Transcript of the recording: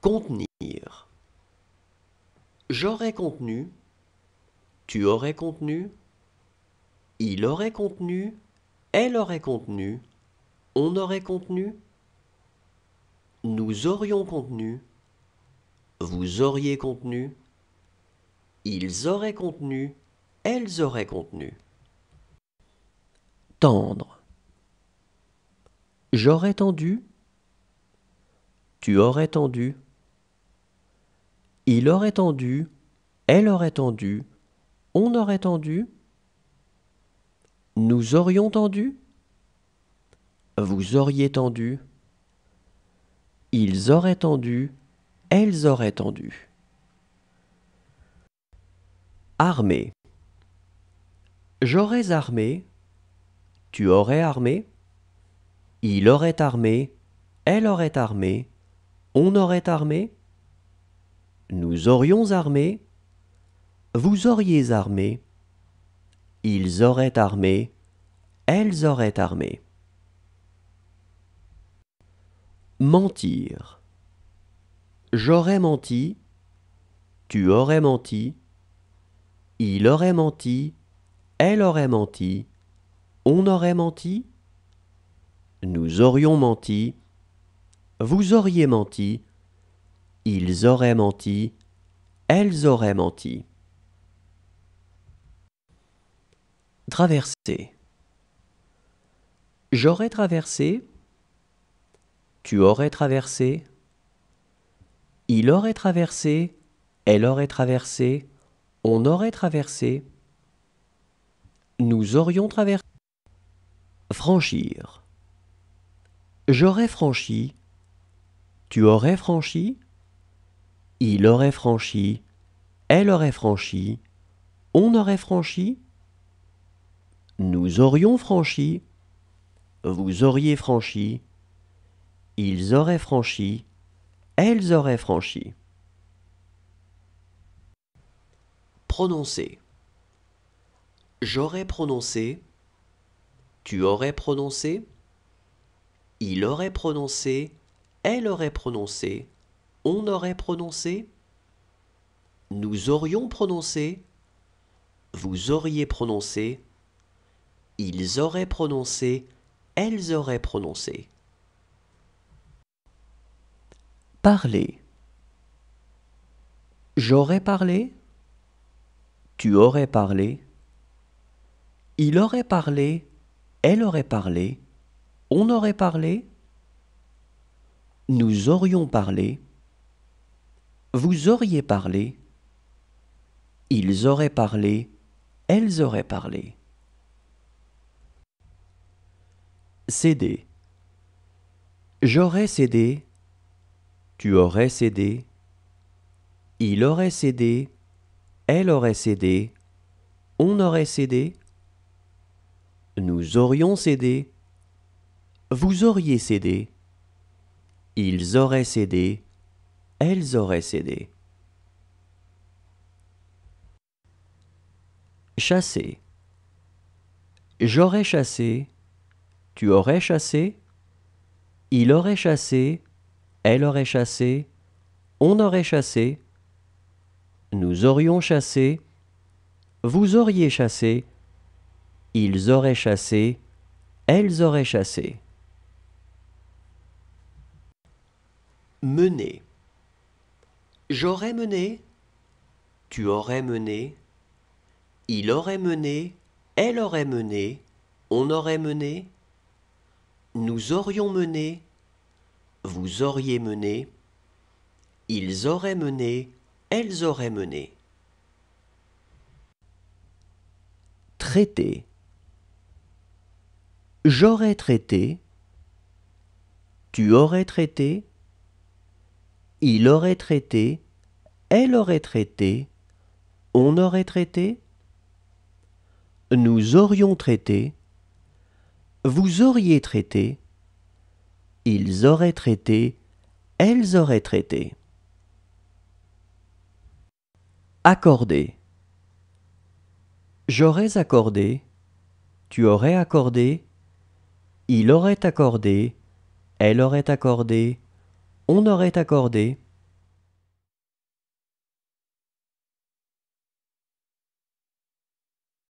Contenir. J'aurais contenu, tu aurais contenu, il aurait contenu, elle aurait contenu, on aurait contenu, nous aurions contenu, vous auriez contenu, ils auraient contenu, elles auraient contenu. Tendre. J'aurais tendu, tu aurais tendu, il aurait tendu, elle aurait tendu, on aurait tendu, nous aurions tendu, vous auriez tendu, ils auraient tendu, elles auraient tendu. Armé. J'aurais armé, tu aurais armé, il aurait armé, elle aurait armé, on aurait armé, nous aurions armé, vous auriez armé, ils auraient armé, elles auraient armé. Mentir. J'aurais menti, tu aurais menti, il aurait menti, elle aurait menti, on aurait menti, nous aurions menti, vous auriez menti, ils auraient menti, elles auraient menti. Traverser. J'aurais traversé, tu aurais traversé, il aurait traversé, elle aurait traversé, on aurait traversé, nous aurions traversé. Franchir. J'aurais franchi, tu aurais franchi, il aurait franchi, elle aurait franchi, on aurait franchi, nous aurions franchi, vous auriez franchi, ils auraient franchi, elles auraient franchi. Prononcer. J'aurais prononcé, tu aurais prononcé, il aurait prononcé, elle aurait prononcé, on aurait prononcé, nous aurions prononcé, vous auriez prononcé, ils auraient prononcé, elles auraient prononcé. Parler. J'aurais parlé, tu aurais parlé, il aurait parlé, elle aurait parlé, on aurait parlé, nous aurions parlé, vous auriez parlé, ils auraient parlé, elles auraient parlé. Céder. J'aurais cédé, tu aurais cédé, il aurait cédé, elle aurait cédé, on aurait cédé, nous aurions cédé, vous auriez cédé, ils auraient cédé, elles auraient cédé. Chasser. J'aurais chassé, tu aurais chassé, il aurait chassé, elle aurait chassé, on aurait chassé, nous aurions chassé, vous auriez chassé, ils auraient chassé, elles auraient chassé. Mener. J'aurais mené, tu aurais mené, il aurait mené, elle aurait mené, on aurait mené, nous aurions mené, vous auriez mené, ils auraient mené, elles auraient mené. Traiter. J'aurais traité, tu aurais traité, il aurait traité, elle aurait traité, on aurait traité, nous aurions traité, vous auriez traité, ils auraient traité, elles auraient traité. Accorder. J'aurais accordé, tu aurais accordé, il aurait accordé, elle aurait accordé, on aurait accordé,